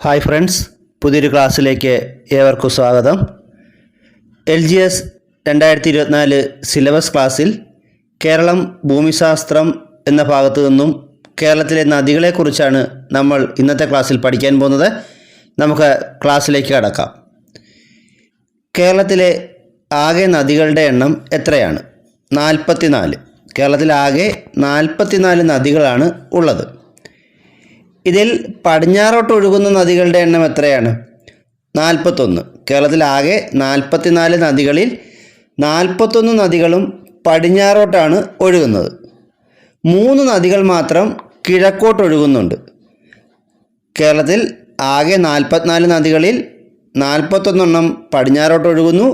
Hi friends, പുതിയൊരു ക്ലാസ്സിലേക്ക് ഏവർക്കും സ്വാഗതം. LGS 2024 സിലബസ് ക്ലാസ്സിൽ കേരളം ഭൂമിശാസ്ത്രം എന്ന ഭാഗത്തു നിന്നും കേരളത്തിലെ നദികളെക്കുറിച്ചാണ് നമ്മൾ ഇന്നത്തെ ക്ലാസ്സിൽ പഠിക്കാൻ പോകുന്നത്. നമുക്ക് ക്ലാസ്സിലേക്ക് കടക്കാം. കേരളത്തിലെ ആകെ നദികളുടെ എണ്ണം എത്രയാണ്? 44. കേരളത്തിലാകെ 44 നദികളാണ് ഉള്ളത്. ഇതിൽ പടിഞ്ഞാറോട്ട് ഒഴുകുന്ന നദികളുടെ എണ്ണം എത്രയാണ്? 41. കേരളത്തിലാകെ 44 നദികളിൽ 41 നദികളും പടിഞ്ഞാറോട്ടാണ് ഒഴുകുന്നത്. 3 നദികൾ മാത്രം കിഴക്കോട്ട് ഒഴുകുന്നുണ്ട്. കേരളത്തിൽ ആകെ 44 നദികളിൽ 41 പടിഞ്ഞാറോട്ട് ഒഴുകുന്നു.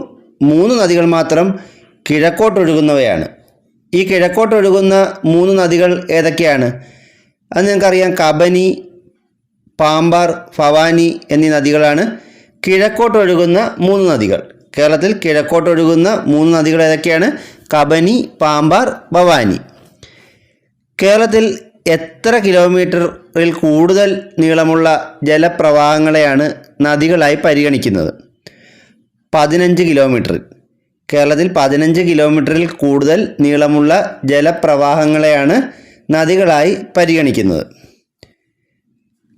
3 നദികൾ മാത്രം കിഴക്കോട്ടൊഴുകുന്നവയാണ്. ഈ കിഴക്കോട്ടൊഴുകുന്ന 3 നദികൾ ഏതൊക്കെയാണ്? അത് നിങ്ങൾക്കറിയാം. കബനി, പാമ്പാർ, ഭവാനി എന്നീ നദികളാണ് കിഴക്കോട്ടൊഴുകുന്ന 3 നദികൾ. കേരളത്തിൽ കിഴക്കോട്ടൊഴുകുന്ന 3 നദികൾ ഏതൊക്കെയാണ്? കബനി, പാമ്പാർ, ഭവാനി. കേരളത്തിൽ എത്ര കിലോമീറ്ററിൽ കൂടുതൽ നീളമുള്ള ജലപ്രവാഹങ്ങളെയാണ് നദികളായി പരിഗണിക്കുന്നത്? 15 കിലോമീറ്ററിൽ. കേരളത്തിൽ 15 കിലോമീറ്ററിൽ കൂടുതൽ നീളമുള്ള ജലപ്രവാഹങ്ങളെയാണ് നദികളായി പരിഗണിക്കുന്നത്.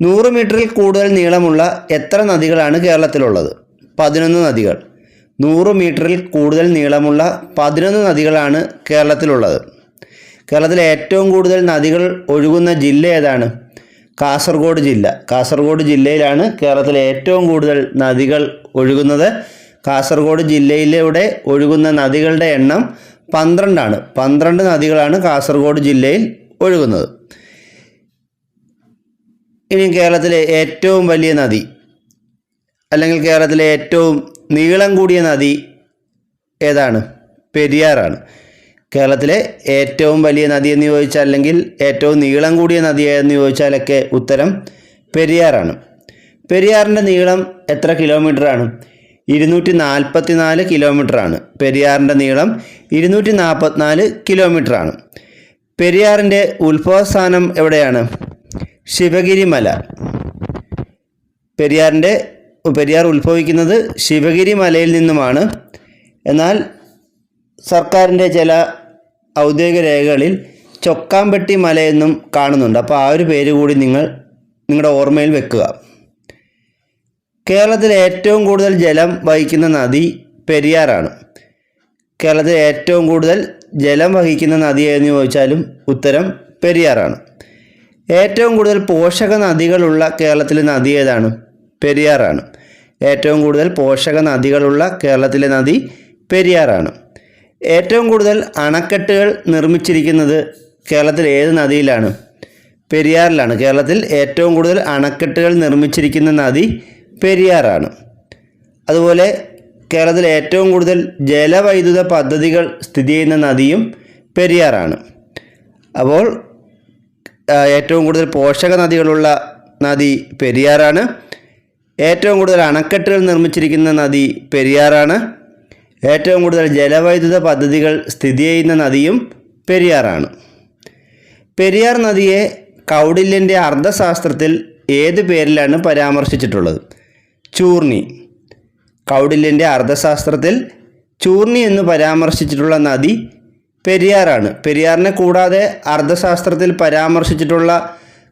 100 മീറ്ററിൽ കൂടുതൽ നീളമുള്ള എത്ര നദികളാണ് കേരളത്തിലുള്ളത്? 11 നദികൾ. 100 മീറ്ററിൽ കൂടുതൽ നീളമുള്ള 11 നദികളാണ് കേരളത്തിലുള്ളത്. കേരളത്തിലെ ഏറ്റവും കൂടുതൽ നദികൾ ഒഴുകുന്ന ജില്ല ഏതാണ്? കാസർഗോഡ് ജില്ല. കാസർഗോഡ് ജില്ലയിലാണ് കേരളത്തിലെ ഏറ്റവും കൂടുതൽ നദികൾ ഒഴുകുന്നത്. കാസർഗോഡ് ജില്ലയിലൂടെ ഒഴുകുന്ന നദികളുടെ എണ്ണം 12 ആണ്. 12 നദികളാണ് കാസർഗോഡ് ജില്ലയിൽ ഒഴുകുന്നത്. ഇനി കേരളത്തിലെ ഏറ്റവും വലിയ നദി അല്ലെങ്കിൽ കേരളത്തിലെ ഏറ്റവും നീളം കൂടിയ നദി ഏതാണ്? പെരിയാറാണ്. കേരളത്തിലെ ഏറ്റവും വലിയ നദി എന്ന് ചോദിച്ചാൽ, അല്ലെങ്കിൽ ഏറ്റവും നീളം കൂടിയ നദി എന്ന് ചോദിച്ചാലൊക്കെ ഉത്തരം പെരിയാറാണ്. പെരിയാറിൻ്റെ നീളം എത്ര കിലോമീറ്ററാണ്? 244 കിലോമീറ്ററാണ്. പെരിയാറിൻ്റെ നീളം 244 കിലോമീറ്ററാണ്. പെരിയാറിൻ്റെ ഉത്ഭവസ്ഥാനം എവിടെയാണ്? ശിവഗിരി മല. പെരിയാർ ഉത്ഭവിക്കുന്നത് ശിവഗിരി മലയിൽ നിന്നുമാണ്. എന്നാൽ സർക്കാരിൻ്റെ ചില ഔദ്യോഗിക രേഖകളിൽ ചൊക്കാമ്പെട്ടി മലയെന്നും കാണുന്നുണ്ട്. അപ്പോൾ ആ ഒരു പേര് കൂടി നിങ്ങളുടെ ഓർമ്മയിൽ വെക്കുക. കേരളത്തിൽ ഏറ്റവും കൂടുതൽ ജലം വഹിക്കുന്ന നദി പെരിയാറാണ്. കേരളത്തിൽ ഏറ്റവും കൂടുതൽ ജലം വഹിക്കുന്ന നദി എന്ന് ചോദിച്ചാലും ഉത്തരം പെരിയാറാണ്. ഏറ്റവും കൂടുതൽ പോഷക നദികളുള്ള കേരളത്തിലെ നദി ഏതാണ്? പെരിയാറാണ്. ഏറ്റവും കൂടുതൽ പോഷക നദികളുള്ള കേരളത്തിലെ നദി പെരിയാറാണ്. ഏറ്റവും കൂടുതൽ അണക്കെട്ടുകൾ നിർമ്മിച്ചിരിക്കുന്നത് കേരളത്തിൽ ഏത് നദിയിലാണ്? പെരിയാറിലാണ്. കേരളത്തിൽ ഏറ്റവും കൂടുതൽ അണക്കെട്ടുകൾ നിർമ്മിച്ചിരിക്കുന്ന നദി പെരിയാറാണ്. അതുപോലെ കേരളത്തിൽ ഏറ്റവും കൂടുതൽ ജലവൈദ്യുത പദ്ധതികൾ സ്ഥിതി ചെയ്യുന്ന നദിയും പെരിയാറാണ്. അപ്പോൾ ഏറ്റവും കൂടുതൽ പോഷക നദികളുള്ള നദി പെരിയാറാണ്. ഏറ്റവും കൂടുതൽ അണക്കെട്ടുകൾ നിർമ്മിച്ചിരിക്കുന്ന നദി പെരിയാറാണ്. ഏറ്റവും കൂടുതൽ ജലവൈദ്യുത പദ്ധതികൾ സ്ഥിതി ചെയ്യുന്ന നദിയും പെരിയാറാണ്. പെരിയാർ നദിയെ കൗടില്യൻ്റെ അർത്ഥശാസ്ത്രത്തിൽ ഏത് പേരിലാണ് പരാമർശിച്ചിട്ടുള്ളത്? ചൂർണി. കൗടില്യൻ്റെ അർത്ഥശാസ്ത്രത്തിൽ ചൂർണി എന്ന് പരാമർശിച്ചിട്ടുള്ള നദി പെരിയാറാണ്. പെരിയാറിനെ കൂടാതെ അർത്ഥശാസ്ത്രത്തിൽ പരാമർശിച്ചിട്ടുള്ള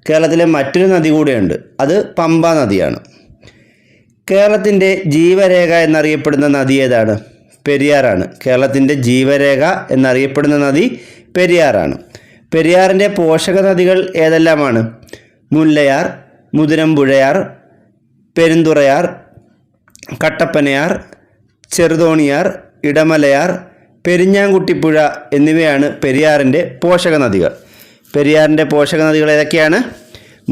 കേരളത്തിലെ മറ്റൊരു നദി കൂടെയുണ്ട്. അത് പമ്പ നദിയാണ്. കേരളത്തിൻ്റെ ജീവരേഖ എന്നറിയപ്പെടുന്ന നദി ഏതാണ്? പെരിയാറാണ്. കേരളത്തിൻ്റെ ജീവരേഖ എന്നറിയപ്പെടുന്ന നദി പെരിയാറാണ്. പെരിയാറിൻ്റെ പോഷക നദികൾ ഏതെല്ലാമാണ്? മുല്ലയാർ, മുതിരമ്പുഴയാർ, പെരുന്തുറയാർ, കട്ടപ്പനയാർ, ചെറുതോണിയാർ, ഇടമലയാർ, പെരിഞ്ഞാംകുട്ടിപ്പുഴ എന്നിവയാണ് പെരിയാറിൻ്റെ പോഷക നദികൾ. പെരിയാറിൻ്റെ പോഷക നദികൾ ഏതൊക്കെയാണ്?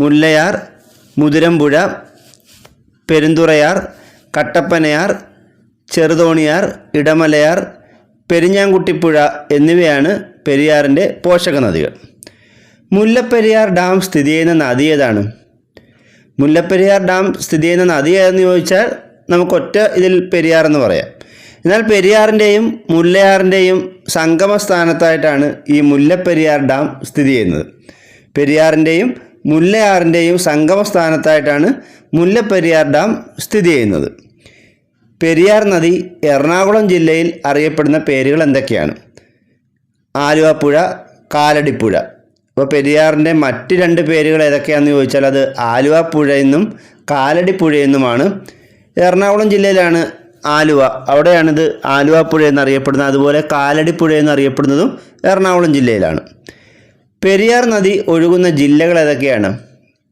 മുല്ലയാർ, മുതിരമ്പുഴ, പെരുന്തുറയാർ, കട്ടപ്പനയാർ, ചെറുതോണിയാർ, ഇടമലയാർ, പെരിഞ്ഞാംകുട്ടിപ്പുഴ എന്നിവയാണ് പെരിയാറിൻ്റെ പോഷക നദികൾ. മുല്ലപ്പെരിയാർ ഡാം സ്ഥിതി ചെയ്യുന്ന നദി ഏതാണ്? മുല്ലപ്പെരിയാർ ഡാം സ്ഥിതി ചെയ്യുന്ന നദി ഏതെന്ന് ചോദിച്ചാൽ നമുക്കൊറ്റ ഇതിൽ പെരിയാർ എന്ന് പറയാം. എന്നാൽ പെരിയാറിൻ്റെയും മുല്ലയാറിൻ്റെയും സംഗമ സ്ഥാനത്തായിട്ടാണ് ഈ മുല്ലപ്പെരിയാർ ഡാം സ്ഥിതി ചെയ്യുന്നത്. പെരിയാറിൻ്റെയും മുല്ലയാറിൻ്റെയും സംഗമ സ്ഥാനത്തായിട്ടാണ് മുല്ലപ്പെരിയാർ ഡാം സ്ഥിതി ചെയ്യുന്നത്. പെരിയാർ നദി എറണാകുളം ജില്ലയിൽ അറിയപ്പെടുന്ന പേരുകൾ എന്തൊക്കെയാണ്? ആലുവപ്പുഴ, കാലടിപ്പുഴ. അപ്പോൾ പെരിയാറിൻ്റെ മറ്റ് 2 പേരുകൾ ഏതൊക്കെയാണെന്ന് ചോദിച്ചാൽ അത് ആലുവപ്പുഴ എന്നും കാലടിപ്പുഴ എന്നുമാണ്. എറണാകുളം ജില്ലയിലാണ് ആലുവ, അവിടെയാണിത് ആലുവപ്പുഴ എന്നറിയപ്പെടുന്നത്. അതുപോലെ കാലടിപ്പുഴ എന്നറിയപ്പെടുന്നതും എറണാകുളം ജില്ലയിലാണ്. പെരിയാർ നദി ഒഴുകുന്ന ജില്ലകൾ ഏതൊക്കെയാണ്?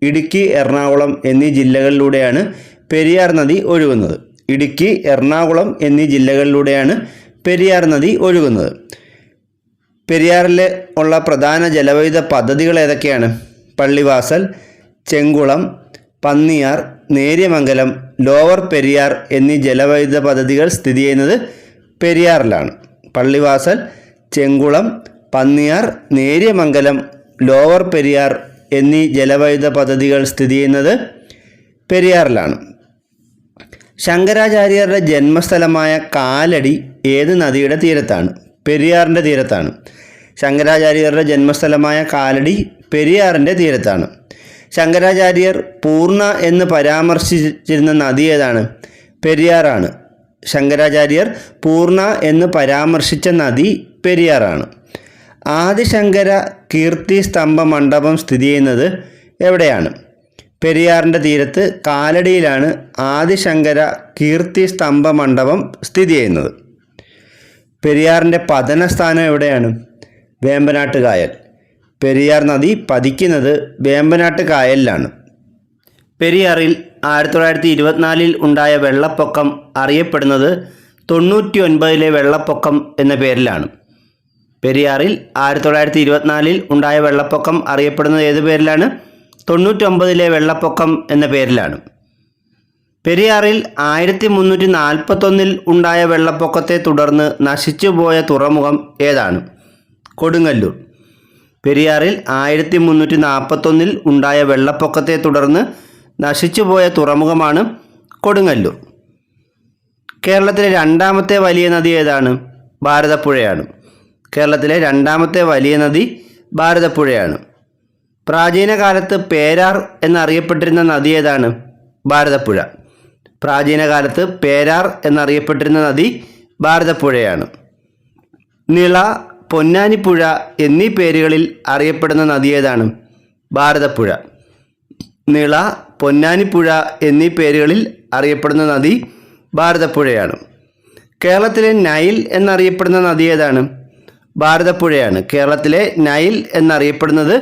ഇടുക്കി, എറണാകുളം എന്നീ ജില്ലകളിലൂടെയാണ് പെരിയാർ നദി ഒഴുകുന്നത്. ഇടുക്കി, എറണാകുളം എന്നീ ജില്ലകളിലൂടെയാണ് പെരിയാർ നദി ഒഴുകുന്നത്. പെരിയാറിൽ ഉള്ള പ്രധാന ജലവൈദ്യുത പദ്ധതികൾ ഏതൊക്കെയാണ്? പള്ളിവാസൽ, ചെങ്കുളം, പന്നിയാർ, നേര്യമംഗലം, ലോവർ പെരിയാർ എന്നീ ജലവൈദ്യുത പദ്ധതികൾ സ്ഥിതി ചെയ്യുന്നത് പെരിയാറിലാണ്. പള്ളിവാസൽ, ചെങ്കുളം, പന്നിയാർ, നേര്യമംഗലം, ലോവർ പെരിയാർ എന്നീ ജലവൈദ്യുത പദ്ധതികൾ സ്ഥിതി ചെയ്യുന്നത് പെരിയാറിലാണ്. ശങ്കരാചാര്യരുടെ ജന്മസ്ഥലമായ കാലടി ഏത് നദിയുടെ തീരത്താണ്? പെരിയാറിൻ്റെ തീരത്താണ്. ശങ്കരാചാര്യരുടെ ജന്മസ്ഥലമായ കാലടി പെരിയാറിൻ്റെ തീരത്താണ്. ശങ്കരാചാര്യർ പൂർണ്ണ എന്ന് പരാമർശിച്ചിരുന്ന നദി ഏതാണ്? പെരിയാറാണ്. ശങ്കരാചാര്യർ പൂർണ്ണ എന്ന് പരാമർശിച്ച നദി പെരിയാറാണ്. ആദിശങ്കര കീർത്തി സ്തംഭ മണ്ഡപം സ്ഥിതി ചെയ്യുന്നത് എവിടെയാണ്? പെരിയാറിൻ്റെ തീരത്ത് കാലടിയിലാണ് ആദിശങ്കര കീർത്തി സ്തംഭ മണ്ഡപം സ്ഥിതി ചെയ്യുന്നത്. പെരിയാറിൻ്റെ പതന സ്ഥാനം എവിടെയാണ്? വേമ്പനാട്ട് കായൽ. പെരിയാർ നദി പതിക്കുന്നത് വേമ്പനാട്ട് കായലിലാണ്. പെരിയാറിൽ 1924 ഉണ്ടായ വെള്ളപ്പൊക്കം അറിയപ്പെടുന്നത് 99 വെള്ളപ്പൊക്കം എന്ന പേരിലാണ്. പെരിയാറിൽ 1924 ഉണ്ടായ വെള്ളപ്പൊക്കം അറിയപ്പെടുന്നത് ഏത് പേരിലാണ്? 99 വെള്ളപ്പൊക്കം എന്ന പേരിലാണ്. പെരിയാറിൽ 1341 ഉണ്ടായ വെള്ളപ്പൊക്കത്തെ തുടർന്ന് നശിച്ചുപോയ തുറമുഖം ഏതാണ്? കൊടുങ്ങല്ലൂർ. പെരിയാറിൽ 1341 ഉണ്ടായ വെള്ളപ്പൊക്കത്തെ തുടർന്ന് നശിച്ചുപോയ തുറമുഖമാണ് കൊടുങ്ങല്ലൂർ. കേരളത്തിലെ 2ാമത്തെ വലിയ നദി ഏതാണ്? ഭാരതപ്പുഴയാണ്. കേരളത്തിലെ 2ാമത്തെ വലിയ നദി ഭാരതപ്പുഴയാണ്. പ്രാചീന കാലത്ത് പേരാർ എന്നറിയപ്പെട്ടിരുന്ന നദി ഏതാണ്? ഭാരതപ്പുഴ. പ്രാചീന കാലത്ത് പേരാർ എന്നറിയപ്പെട്ടിരുന്ന നദി ഭാരതപ്പുഴയാണ്. നിള, പൊന്നാനിപ്പുഴ എന്നീ പേരുകളിൽ അറിയപ്പെടുന്ന നദി ഏതാണ്? ഭാരതപ്പുഴ. നിള, പൊന്നാനിപ്പുഴ എന്നീ പേരുകളിൽ അറിയപ്പെടുന്ന നദി ഭാരതപ്പുഴയാണ്. കേരളത്തിലെ നൈൽ എന്നറിയപ്പെടുന്ന നദി ഏതാണ്? ഭാരതപ്പുഴയാണ്. കേരളത്തിലെ നൈൽ എന്നറിയപ്പെടുന്നത്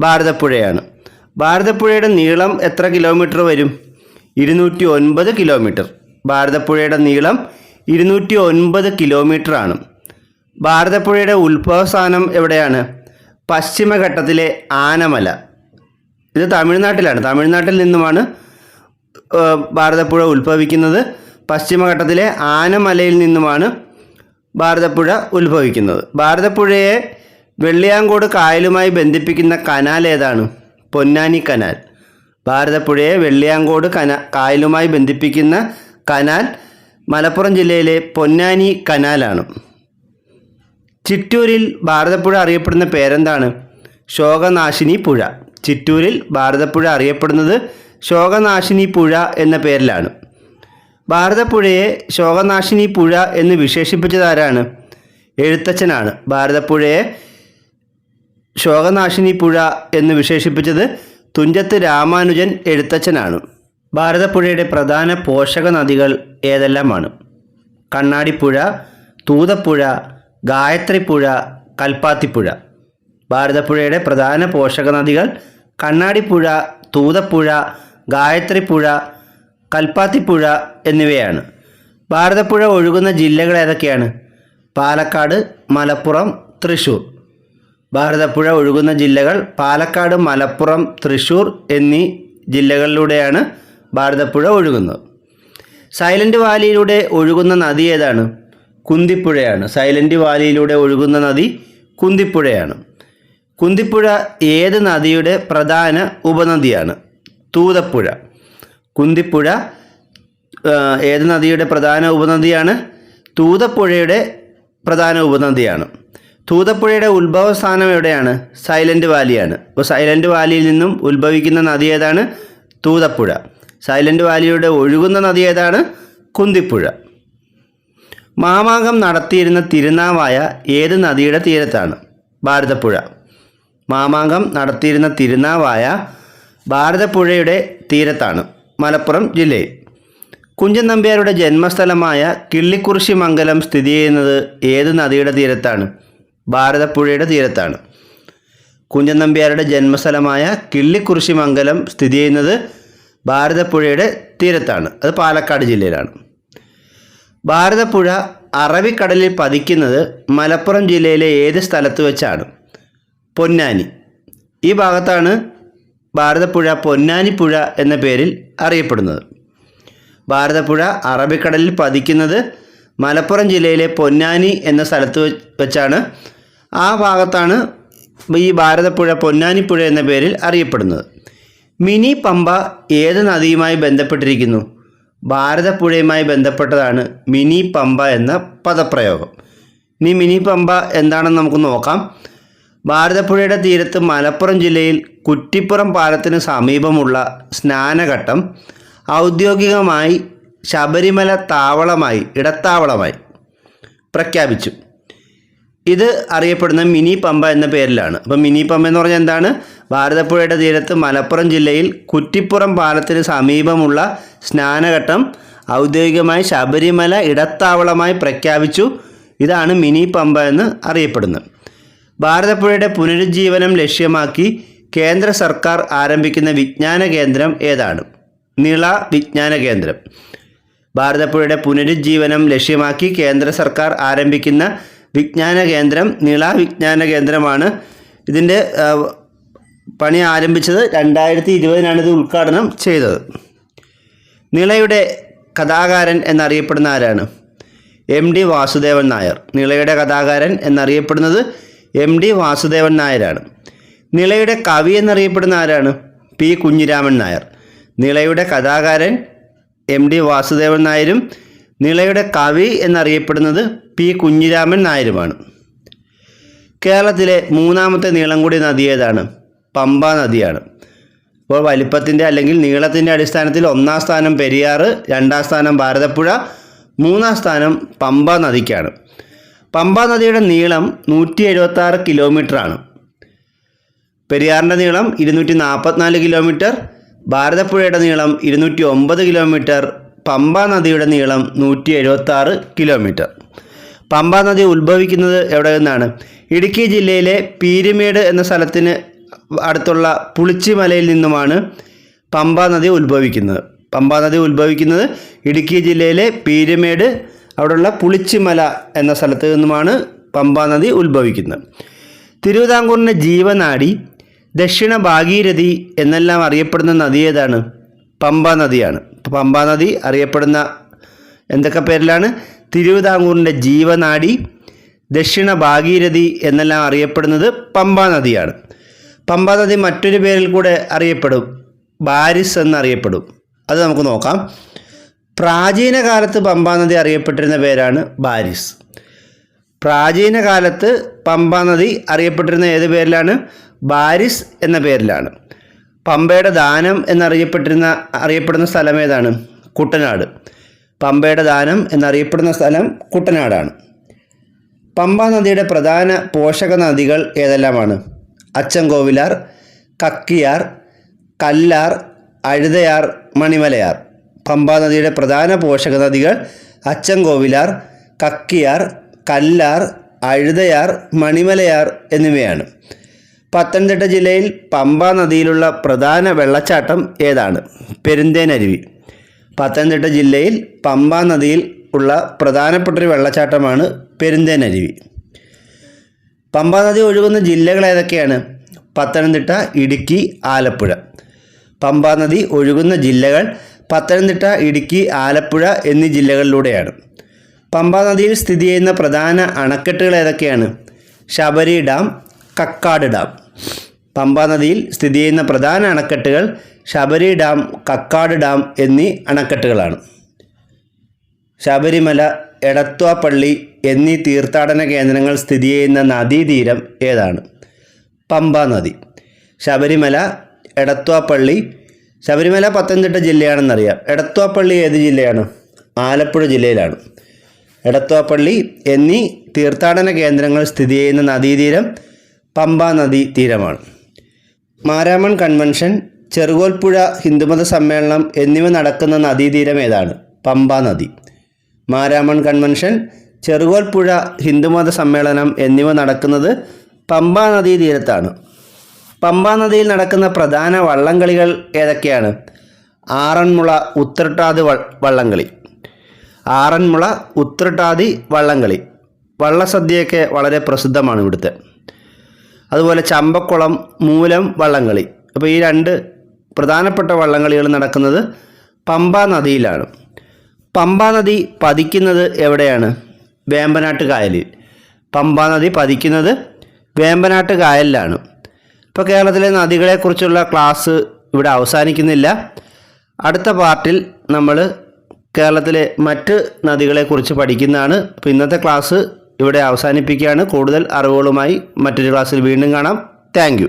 ഭാരതപ്പുഴയാണ്. ഭാരതപ്പുഴയുടെ നീളം എത്ര കിലോമീറ്റർ വരും? 209 കിലോമീറ്റർ. ഭാരതപ്പുഴയുടെ നീളം 209 കിലോമീറ്റർ ആണ്. ഭാരതപ്പുഴയുടെ ഉത്ഭവസ്ഥാനം എവിടെയാണ്? പശ്ചിമഘട്ടത്തിലെ ആനമല. ഇത് തമിഴ്നാട്ടിലാണ്. തമിഴ്നാട്ടിൽ നിന്നുമാണ് ഭാരതപ്പുഴ ഉത്ഭവിക്കുന്നത്. പശ്ചിമഘട്ടത്തിലെ ആനമലയിൽ നിന്നുമാണ് ഭാരതപ്പുഴ ഉത്ഭവിക്കുന്നത്. ഭാരതപ്പുഴയെ വെള്ളിയാങ്കോട് കായലുമായി ബന്ധിപ്പിക്കുന്ന കനാൽ ഏതാണ്? പൊന്നാനി കനാൽ. ഭാരതപ്പുഴയെ വെള്ളിയാങ്കോട് കായലുമായി ബന്ധിപ്പിക്കുന്ന കനാൽ മലപ്പുറം ജില്ലയിലെ പൊന്നാനി കനാലാണ്. ചിറ്റൂരിൽ ഭാരതപ്പുഴ അറിയപ്പെടുന്ന പേരെന്താണ്? ശോകനാശിനി പുഴ. ചിറ്റൂരിൽ ഭാരതപ്പുഴ അറിയപ്പെടുന്നത് ശോകനാശിനി പുഴ എന്ന പേരിലാണ്. ഭാരതപ്പുഴയെ ശോകനാശിനി പുഴ എന്ന് വിശേഷിപ്പിച്ചതാരാണ്? എഴുത്തച്ഛനാണ്. ഭാരതപ്പുഴയെ ശോകനാശിനി പുഴ എന്ന് വിശേഷിപ്പിച്ചത് തുഞ്ചത്ത് രാമാനുജൻ എഴുത്തച്ഛനാണ്. ഭാരതപ്പുഴയുടെ പ്രധാന പോഷക നദികൾ ഏതെല്ലാമാണ്? കണ്ണാടിപ്പുഴ, തൂതപ്പുഴ, ഗായത്രിപ്പുഴ, കൽപ്പാത്തിപ്പുഴ. ഭാരതപ്പുഴയുടെ പ്രധാന പോഷക നദികൾ കണ്ണാടിപ്പുഴ, തൂതപ്പുഴ, ഗായത്രിപ്പുഴ, കൽപ്പാത്തിപ്പുഴ എന്നിവയാണ്. ഭാരതപ്പുഴ ഒഴുകുന്ന ജില്ലകൾ ഏതൊക്കെയാണ്? പാലക്കാട്, മലപ്പുറം, തൃശ്ശൂർ. ഭാരതപ്പുഴ ഒഴുകുന്ന ജില്ലകൾ പാലക്കാട്, മലപ്പുറം, തൃശ്ശൂർ എന്നീ ജില്ലകളിലൂടെയാണ് ഭാരതപ്പുഴ ഒഴുകുന്നത്. സൈലന്റ് വാലിയിലൂടെ ഒഴുകുന്ന നദി ഏതാണ്? കുന്തിപ്പുഴയാണ്. സൈലന്റ് വാലിയിലൂടെ ഒഴുകുന്ന നദി കുന്തിപ്പുഴയാണ്. കുന്തിപ്പുഴ ഏത് നദിയുടെ പ്രധാന ഉപനദിയാണ്? തൂതപ്പുഴ. കുന്തിപ്പുഴ ഏത് നദിയുടെ പ്രധാന ഉപനദിയാണ്? തൂതപ്പുഴയുടെ പ്രധാന ഉപനദിയാണ്. തൂതപ്പുഴയുടെ ഉത്ഭവസ്ഥാനം എവിടെയാണ്? സൈലൻറ്റ് വാലിയാണ്. അപ്പോൾ സൈലൻറ്റ് വാലിയിൽ നിന്നും ഉത്ഭവിക്കുന്ന നദി ഏതാണ്? തൂതപ്പുഴ. സൈലൻറ്റ് വാലിയുടെ ഒഴുകുന്ന നദി ഏതാണ്? കുന്തിപ്പുഴ. മാമാങ്കം നടത്തിയിരുന്ന തിരുനാവായ ഏത് നദിയുടെ തീരത്താണ്? ഭാരതപ്പുഴ. മാമാങ്കം നടത്തിയിരുന്ന തിരുനാവായ ഭാരതപ്പുഴയുടെ തീരത്താണ്, മലപ്പുറം ജില്ലയിൽ. കുഞ്ചൻ നമ്പ്യാരുടെ ജന്മസ്ഥലമായ കിള്ളിക്കുറിശി മംഗലം സ്ഥിതി ചെയ്യുന്നത് ഏത് നദിയുടെ തീരത്താണ്? ഭാരതപ്പുഴയുടെ തീരത്താണ്. കുഞ്ചൻ നമ്പ്യാരുടെ ജന്മസ്ഥലമായ കിള്ളിക്കുറിശി മംഗലം സ്ഥിതി ചെയ്യുന്നത് ഭാരതപ്പുഴയുടെ തീരത്താണ്. അത് പാലക്കാട് ജില്ലയിലാണ്. ഭാരതപ്പുഴ അറബിക്കടലിൽ പതിക്കുന്നത് മലപ്പുറം ജില്ലയിലെ ഏത് സ്ഥലത്ത് വെച്ചാണ്? പൊന്നാനി. ഈ ഭാഗത്താണ് ഭാരതപ്പുഴ പൊന്നാനിപ്പുഴ എന്ന പേരിൽ അറിയപ്പെടുന്നത്. ഭാരതപ്പുഴ അറബിക്കടലിൽ പതിക്കുന്നത് മലപ്പുറം ജില്ലയിലെ പൊന്നാനി എന്ന സ്ഥലത്ത് വെച്ചാണ്. ആ ഭാഗത്താണ് ഈ ഭാരതപ്പുഴ പൊന്നാനിപ്പുഴ എന്ന പേരിൽ അറിയപ്പെടുന്നത്. മിനി പമ്പ ഏത് നദിയുമായി ബന്ധപ്പെട്ടിരിക്കുന്നു? ഭാരതപ്പുഴയുമായി ബന്ധപ്പെട്ടതാണ് മിനി പമ്പ എന്ന പദപ്രയോഗം. ഇനി മിനി പമ്പ എന്താണെന്ന് നമുക്ക് നോക്കാം. ഭാരതപ്പുഴയുടെ തീരത്ത് മലപ്പുറം ജില്ലയിൽ കുറ്റിപ്പുറം പാലത്തിന് സമീപമുള്ള സ്നാനഘട്ടം ഔദ്യോഗികമായി ശബരിമല ഇടത്താവളമായി പ്രഖ്യാപിച്ചു. ഇത് അറിയപ്പെടുന്ന മിനി പമ്പ എന്ന പേരിലാണ്. അപ്പം മിനി പമ്പ എന്ന് പറഞ്ഞാൽ എന്താണ്? ഭാരതപ്പുഴയുടെ തീരത്ത് മലപ്പുറം ജില്ലയിൽ കുറ്റിപ്പുറം പാലത്തിന് സമീപമുള്ള സ്നാനഘട്ടം ഔദ്യോഗികമായി ശബരിമല ഇടത്താവളമായി പ്രഖ്യാപിച്ചു. ഇതാണ് മിനി പമ്പ എന്ന് അറിയപ്പെടുന്നത്. ഭാരതപ്പുഴയുടെ പുനരുജ്ജീവനം ലക്ഷ്യമാക്കി കേന്ദ്ര സർക്കാർ ആരംഭിക്കുന്ന വിജ്ഞാന കേന്ദ്രം ഏതാണ്? നിള വിജ്ഞാന കേന്ദ്രം. ഭാരതപ്പുഴയുടെ പുനരുജ്ജീവനം ലക്ഷ്യമാക്കി കേന്ദ്ര സർക്കാർ ആരംഭിക്കുന്ന വിജ്ഞാന കേന്ദ്രം നിള വിജ്ഞാന കേന്ദ്രമാണ്. ഇതിൻ്റെ പണി ആരംഭിച്ചത് 2020 ഇത് ഉദ്ഘാടനം ചെയ്തത്. നിളയുടെ കഥാകാരൻ എന്നറിയപ്പെടുന്ന ആരാണ്? MD വാസുദേവൻ നായർ. നിളയുടെ കഥാകാരൻ എന്നറിയപ്പെടുന്നത് MD വാസുദേവൻ നായരാണ്. നിളയുടെ കവി എന്നറിയപ്പെടുന്ന ആരാണ്? P കുഞ്ഞിരാമൻ നായർ. നിളയുടെ കഥാകാരൻ MD വാസുദേവൻ നായരും നിളയുടെ കവി എന്നറിയപ്പെടുന്നത് P കുഞ്ഞിരാമൻ നായരുമാണ്. കേരളത്തിലെ മൂന്നാമത്തെ നീളം കൂടിയ നദി ഏതാണ്? പമ്പ നദിയാണ്. അപ്പോൾ വലിപ്പത്തിൻ്റെ അല്ലെങ്കിൽ നീളത്തിൻ്റെ അടിസ്ഥാനത്തിൽ 1-ാം സ്ഥാനം പെരിയാർ, 2-ാം സ്ഥാനം ഭാരതപ്പുഴ, 3-ാം സ്ഥാനം പമ്പ നദിക്കാണ്. പമ്പ നദിയുടെ നീളം 176 കിലോമീറ്ററാണ്. പെരിയാറിൻ്റെ നീളം 244 കിലോമീറ്റർ, ഭാരതപ്പുഴയുടെ നീളം 209 കിലോമീറ്റർ, പമ്പ നദിയുടെ നീളം 176 കിലോമീറ്റർ. പമ്പ നദി ഉത്ഭവിക്കുന്നത് എവിടെ നിന്നാണ്? ഇടുക്കി ജില്ലയിലെ പീരുമേട് എന്ന സ്ഥലത്തിന് അടുത്തുള്ള പുളിച്ചിമലയിൽ നിന്നുമാണ് പമ്പ നദി ഉത്ഭവിക്കുന്നത്. പമ്പ നദി ഉത്ഭവിക്കുന്നത് ഇടുക്കി ജില്ലയിലെ പീരുമേട് അവിടെയുള്ള പുളിച്ചിമല എന്ന സ്ഥലത്ത് നിന്നുമാണ് പമ്പ നദി ഉത്ഭവിക്കുന്നത്. തിരുവിതാംകൂറിൻ്റെ ജീവനാഡി, ദക്ഷിണ ഭാഗീരഥി എന്നെല്ലാം അറിയപ്പെടുന്ന നദി ഏതാണ്? പമ്പ നദിയാണ്. പമ്പ നദി അറിയപ്പെടുന്ന എന്തൊക്കെ പേരിലാണ്? തിരുവിതാംകൂറിൻ്റെ ജീവനാഡി, ദക്ഷിണ ഭാഗീരഥി എന്നെല്ലാം അറിയപ്പെടുന്നത് പമ്പ നദിയാണ്. പമ്പ നദി മറ്റൊരു പേരിൽ കൂടെ അറിയപ്പെടും, ബാരിസ് എന്നറിയപ്പെടും. അത് നമുക്ക് നോക്കാം. പ്രാചീന കാലത്ത് പമ്പ നദി അറിയപ്പെട്ടിരുന്ന പേരാണ് ബാരിസ്. പ്രാചീന കാലത്ത് പമ്പ നദി അറിയപ്പെട്ടിരുന്ന ഏത് പേരിലാണ്? ബാരിസ് എന്ന പേരിലാണ്. പമ്പയുടെ ദാനം അറിയപ്പെടുന്ന സ്ഥലം ഏതാണ്? കുട്ടനാട്. പമ്പയുടെ ദാനം എന്നറിയപ്പെടുന്ന സ്ഥലം കുട്ടനാടാണ്. പമ്പ നദിയുടെ പ്രധാന പോഷക നദികൾ ഏതെല്ലാമാണ്? അച്ചൻകോവിലാർ, കക്കിയാർ, കല്ലാർ, അഴുതയാർ, മണിമലയാർ. പമ്പ നദിയുടെ പ്രധാന പോഷക നദികൾ അച്ചൻകോവിലാർ, കക്കിയാർ, കല്ലാർ, അഴുതയാർ, മണിമലയാർ എന്നിവയാണ്. പത്തനംതിട്ട ജില്ലയിൽ പമ്പ നദിയിലുള്ള പ്രധാന വെള്ളച്ചാട്ടം ഏതാണ്? പെരുന്തേനരുവി. പത്തനംതിട്ട ജില്ലയിൽ പമ്പ നദിയിൽ ഉള്ള പ്രധാനപ്പെട്ടൊരു വെള്ളച്ചാട്ടമാണ് പെരുന്തേനരുവി. പമ്പ നദി ഒഴുകുന്ന ജില്ലകൾ ഏതൊക്കെയാണ്? പത്തനംതിട്ട, ഇടുക്കി, ആലപ്പുഴ. പമ്പ നദി ഒഴുകുന്ന ജില്ലകൾ പത്തനംതിട്ട, ഇടുക്കി, ആലപ്പുഴ എന്നീ ജില്ലകളിലൂടെയാണ്. പമ്പ നദിയിൽ സ്ഥിതി ചെയ്യുന്ന പ്രധാന അണക്കെട്ടുകൾ ഏതൊക്കെയാണ്? Sabari dam, Kakkad dam. പമ്പ നദിയിൽ സ്ഥിതി ചെയ്യുന്ന പ്രധാന അണക്കെട്ടുകൾ ശബരി ഡാം, കക്കാട് ഡാം എന്നീ അണക്കെട്ടുകളാണ്. ശബരിമല, എടത്വാപ്പള്ളി എന്നീ തീർത്ഥാടന കേന്ദ്രങ്ങൾ സ്ഥിതി ചെയ്യുന്ന നദീതീരം ഏതാണ്? പമ്പാ നദി. ശബരിമല, എടത്വാപ്പള്ളി. ശബരിമല പത്തനംതിട്ട ജില്ലയാണെന്നറിയാം. എടത്വാപ്പള്ളി ഏത് ജില്ലയാണ്? ആലപ്പുഴ ജില്ലയിലാണ്. എടത്വാപ്പള്ളി എന്നീ തീർത്ഥാടന കേന്ദ്രങ്ങൾ സ്ഥിതി ചെയ്യുന്ന നദീതീരം പമ്പാ നദീ തീരമാണ്. മാരാമൺ കൺവെൻഷൻ, ചെറുകോൽപ്പുഴ ഹിന്ദുമത സമ്മേളനം എന്നിവ നടക്കുന്ന നദീതീരം ഏതാണ്? പമ്പാ നദി. മാരാമൺ കൺവെൻഷൻ, ചെറുകോൽപ്പുഴ ഹിന്ദുമത സമ്മേളനം എന്നിവ നടക്കുന്നത് പമ്പാ നദീ തീരത്താണ്. പമ്പാ നദിയിൽ നടക്കുന്ന പ്രധാന വള്ളംകളികൾ ഏതൊക്കെയാണ്? ആറന്മുള ഉത്രട്ടാതി വള്ളംകളി. ആറന്മുള ഉത്രട്ടാതി വള്ളംകളി. വള്ളസദ്യയൊക്കെ വളരെ പ്രസിദ്ധമാണ് ഇവിടുത്തെ. അതുപോലെ ചമ്പക്കുളം, മൂലം വള്ളംകളി. അപ്പോൾ ഈ രണ്ട് പ്രധാനപ്പെട്ട വള്ളംകളികൾ നടക്കുന്നത് പമ്പാ നദിയിലാണ്. പമ്പാ നദി പതിക്കുന്നത് എവിടെയാണ്? വേമ്പനാട്ട് കായലിൽ. പമ്പാ നദി പതിക്കുന്നത് വേമ്പനാട്ട് കായലിലാണ്. ഇപ്പോൾ കേരളത്തിലെ നദികളെക്കുറിച്ചുള്ള ക്ലാസ് ഇവിടെ അവസാനിക്കുന്നില്ല. അടുത്ത പാർട്ടിൽ നമ്മൾ കേരളത്തിലെ മറ്റ് നദികളെക്കുറിച്ച് പഠിക്കുന്നതാണ്. അപ്പോൾ ഇന്നത്തെ ക്ലാസ് ഇവിടെ അവസാനിപ്പിക്കുകയാണ്. കൂടുതൽ അറിവുകളുമായി മറ്റൊരു ക്ലാസ്സിൽ വീണ്ടും കാണാം. Thank you.